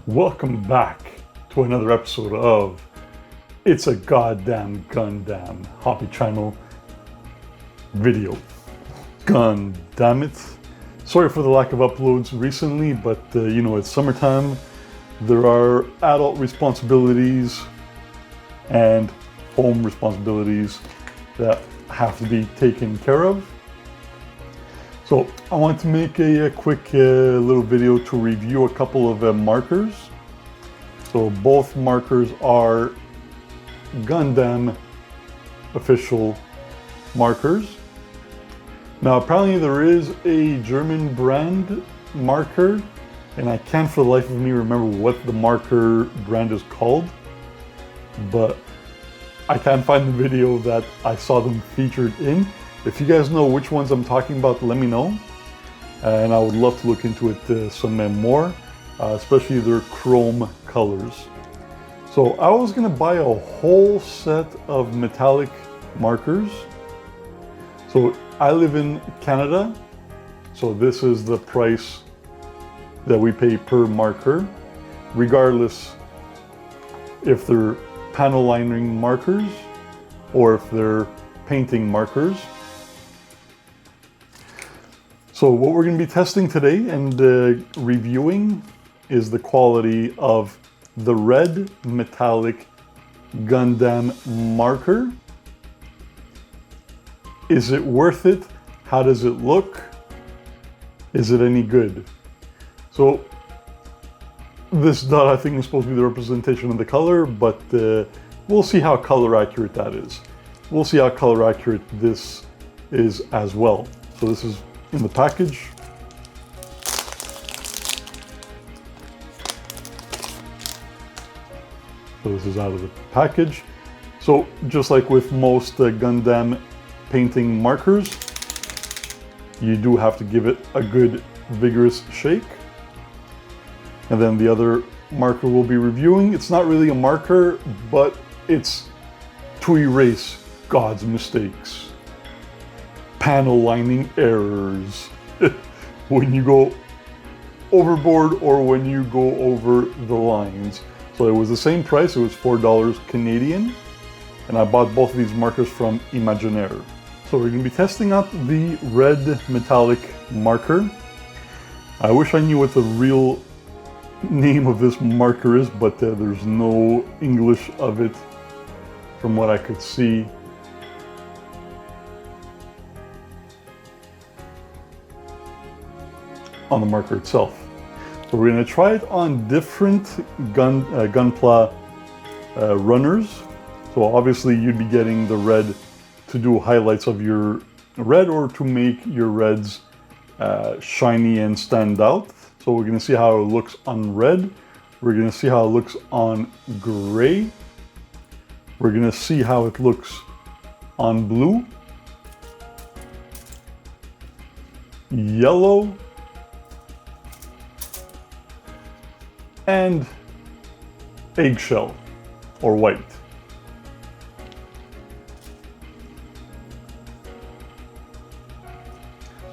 Welcome back to another episode of It's a Goddamn Gundam Hobby Channel video. Gun damn it. Sorry for the lack of uploads recently, but it's summertime. There are adult responsibilities and home responsibilities that have to be taken care of. So I want to make a quick little video to review a couple of markers. So both markers are Gundam official markers. Now apparently there is a German brand marker, and I can't for the life of me remember what the marker brand is called, but I can't find the video that I saw them featured in. If you guys know which ones I'm talking about, let me know. And I would love to look into it some more, especially their chrome colors. So I was gonna buy a whole set of metallic markers. So I live in Canada, so this is the price that we pay per marker, regardless if they're panel lining markers or if they're painting markers. So what we're going to be testing today and reviewing is the quality of the red metallic Gundam marker. Is it worth it? How does it look? Is it any good? So this dot I think is supposed to be the representation of the color, but we'll see how color accurate that is. We'll see how color accurate this is as well. So this is in the package. So this is out of the package. So just like with most Gundam painting markers, you do have to give it a good vigorous shake. And then the other marker we'll be reviewing, it's not really a marker, but it's to erase God's mistakes. Panel lining errors. When you go overboard or when you go over the lines. So it was the same price, it was $4 Canadian. And I bought both of these markers from Imaginaire. So we're going to be testing out the red metallic marker. I wish I knew what the real name of this marker is, but there's no English of it from what I could see. On the marker itself. So we're going to try it on different Gunpla runners. So obviously you'd be getting the red to do highlights of your red or to make your reds shiny and stand out. So we're going to see how it looks on red. We're going to see how it looks on gray. We're going to see how it looks on blue, yellow, and eggshell or white.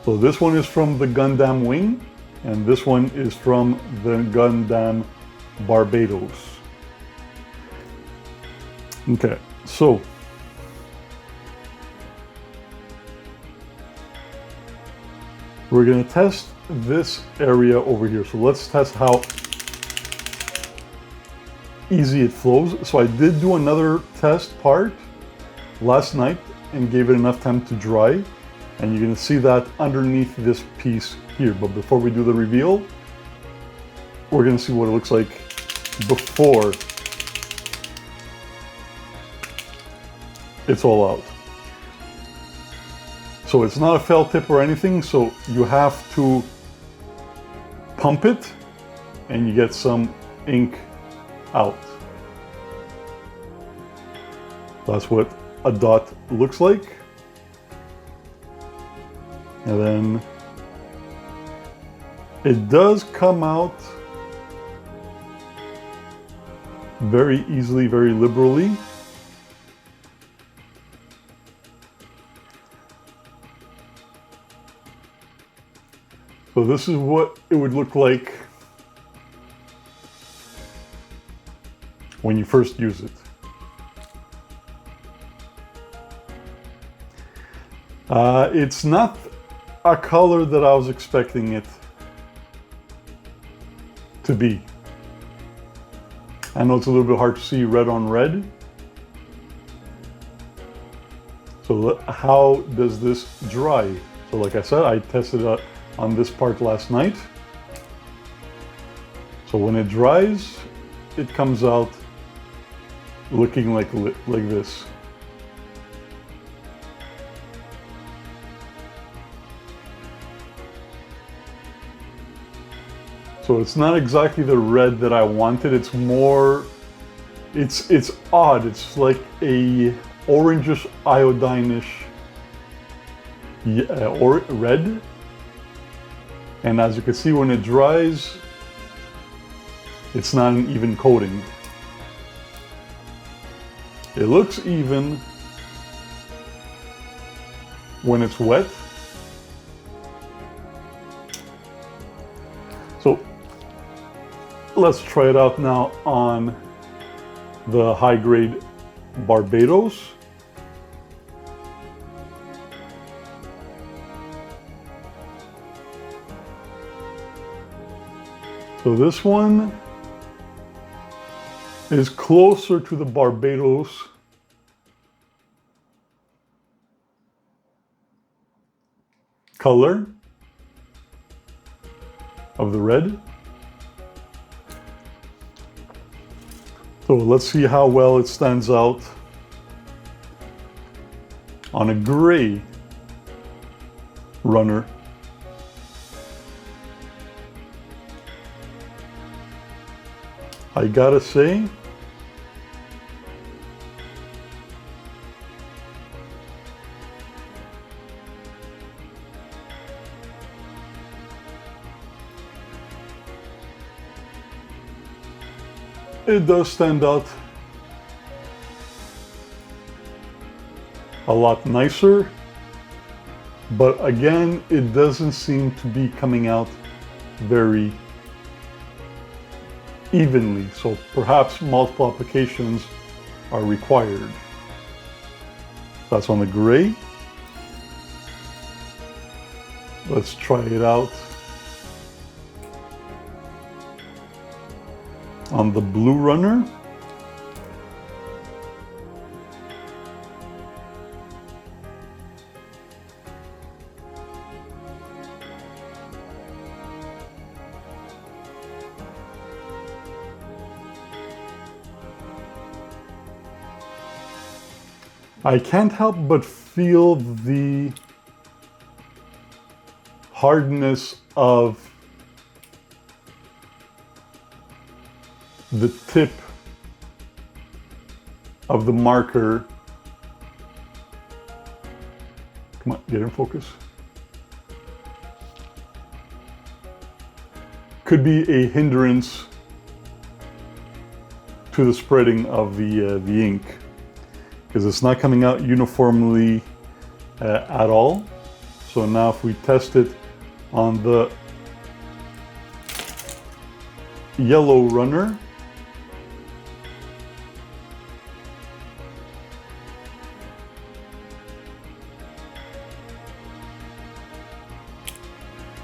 So this one is from the Gundam Wing, and this one is from the Gundam Barbados. Okay, so we're going to test this area over here. So let's test how easy it flows. So I did do another test part last night and gave it enough time to dry. And you're going to see that underneath this piece here. But before we do the reveal, we're going to see what it looks like before it's all out. So it's not a felt tip or anything, so you have to pump it and you get some ink out. That's what a dot looks like. And then it does come out very easily, very liberally. So this is what it would look like when you first use it. It's not a color that I was expecting it to be. I know it's a little bit hard to see red on red. So how does this dry? So like I said, I tested it on this part last night. So when it dries, it comes out looking like this. So it's not exactly the red that I wanted. It's more, it's odd. It's like a orangish, iodine-ish or red. And as you can see, when it dries, it's not an even coating. It looks even when it's wet. So let's try it out now on the high-grade Barbados. So this one is closer to the Barbados color of the red. So let's see how well it stands out on a gray runner. I gotta say, it does stand out a lot nicer, but again, it doesn't seem to be coming out very evenly, so perhaps multiple applications are required. That's on the gray. Let's try it out on the blue runner. I can't help but feel the hardness of the tip of the marker. Come on, get in focus. Could be a hindrance to the spreading of the ink, because it's not coming out uniformly at all. So now if we test it on the yellow runner,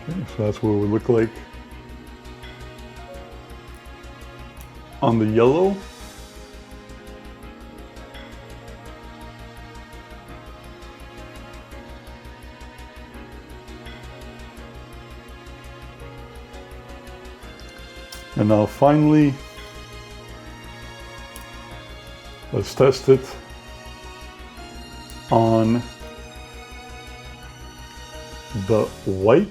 okay, so that's what it would look like on the yellow. And now finally, let's test it on the white.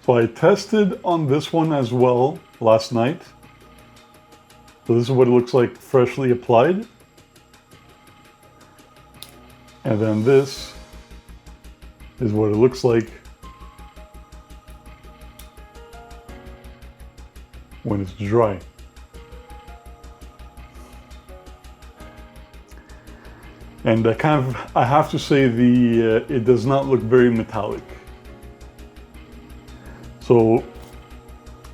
So I tested on this one as well last night. So this is what it looks like freshly applied. And then this is what it looks like when it's dry. And I have to say it does not look very metallic. So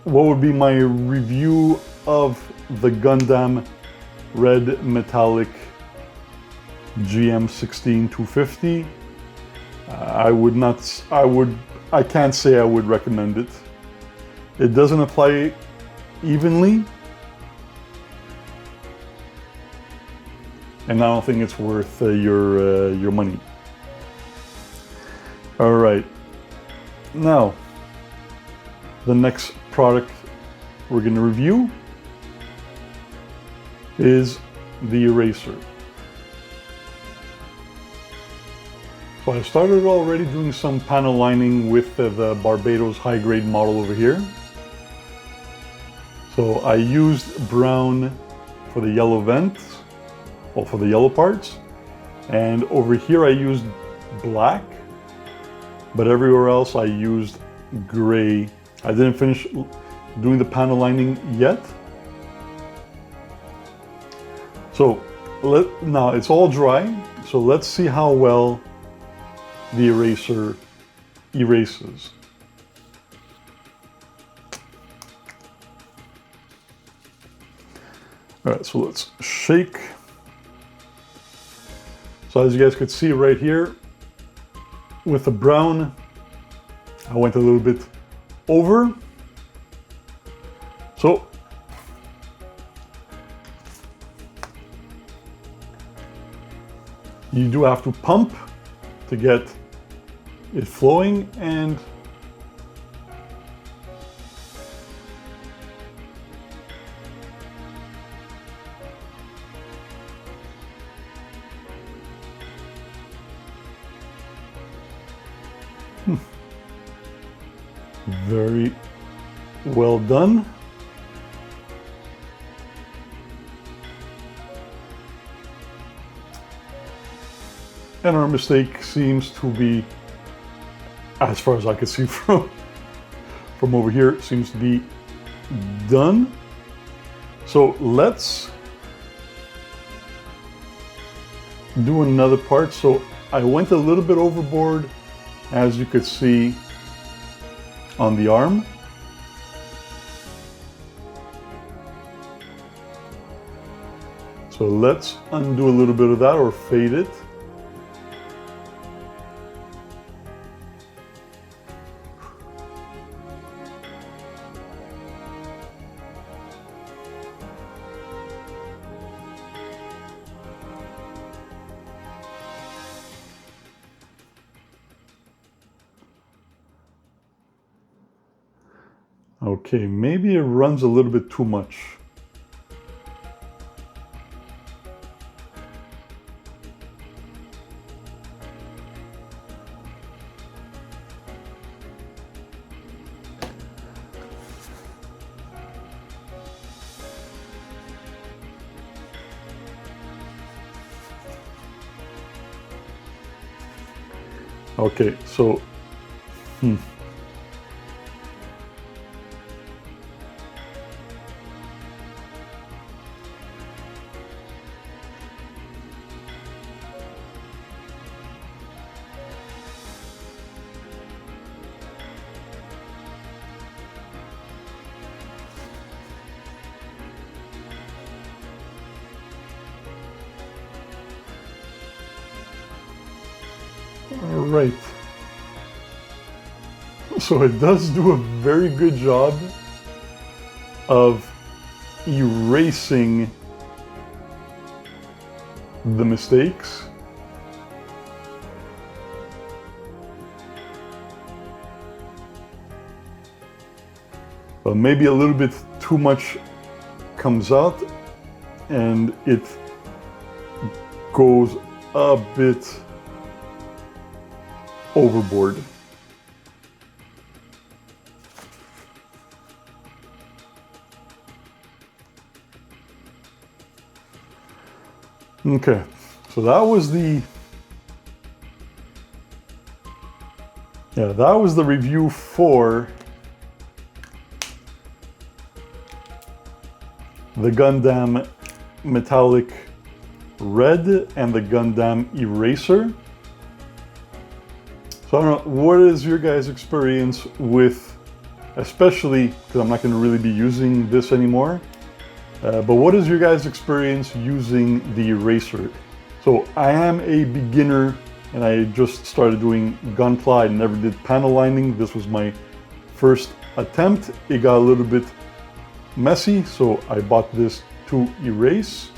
what would be my review of the Gundam Red Metallic GM16 250? I can't say I would recommend it. It doesn't apply evenly, and I don't think it's worth your money. All right, now the next product we're going to review is the eraser. So I started already doing some panel lining with the Barbados high grade model over here. So I used brown for the yellow vents, well, for the yellow parts, and over here I used black, but everywhere else I used gray. I didn't finish doing the panel lining yet. So now it's all dry, so let's see how well the eraser erases. All right, so let's shake. So as you guys could see right here, with the brown, I went a little bit over. So you do have to pump to get it flowing, and very well done. And our mistake seems to be, as far as I can see from over here, seems to be done. So let's do another part. So I went a little bit overboard, as you could see on the arm. So let's undo a little bit of that, or fade it. Okay, maybe it runs a little bit too much. Okay, so all right. So it does do a very good job of erasing the mistakes. But maybe a little bit too much comes out and it goes a bit overboard. Okay, so that was the review for the Gundam Metallic Red and the Gundam Eraser. So I don't know, what is your guys' experience with, especially because I'm not going to really be using this anymore, but what is your guys' experience using the eraser? So I am a beginner and I just started doing gunpla. I never did panel lining. This was my first attempt. It got a little bit messy, so I bought this to erase.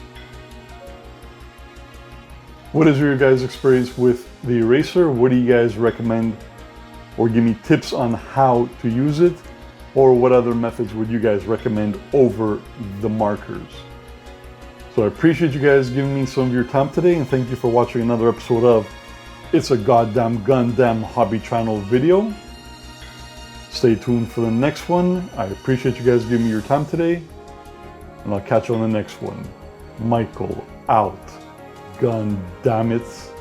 What is your guys' experience with the eraser? What do you guys recommend, or give me tips on how to use it? Or what other methods would you guys recommend over the markers? So I appreciate you guys giving me some of your time today, and thank you for watching another episode of It's a Goddamn Gundam Hobby Channel video. Stay tuned for the next one. I appreciate you guys giving me your time today, and I'll catch you on the next one. Michael out. Gundam it.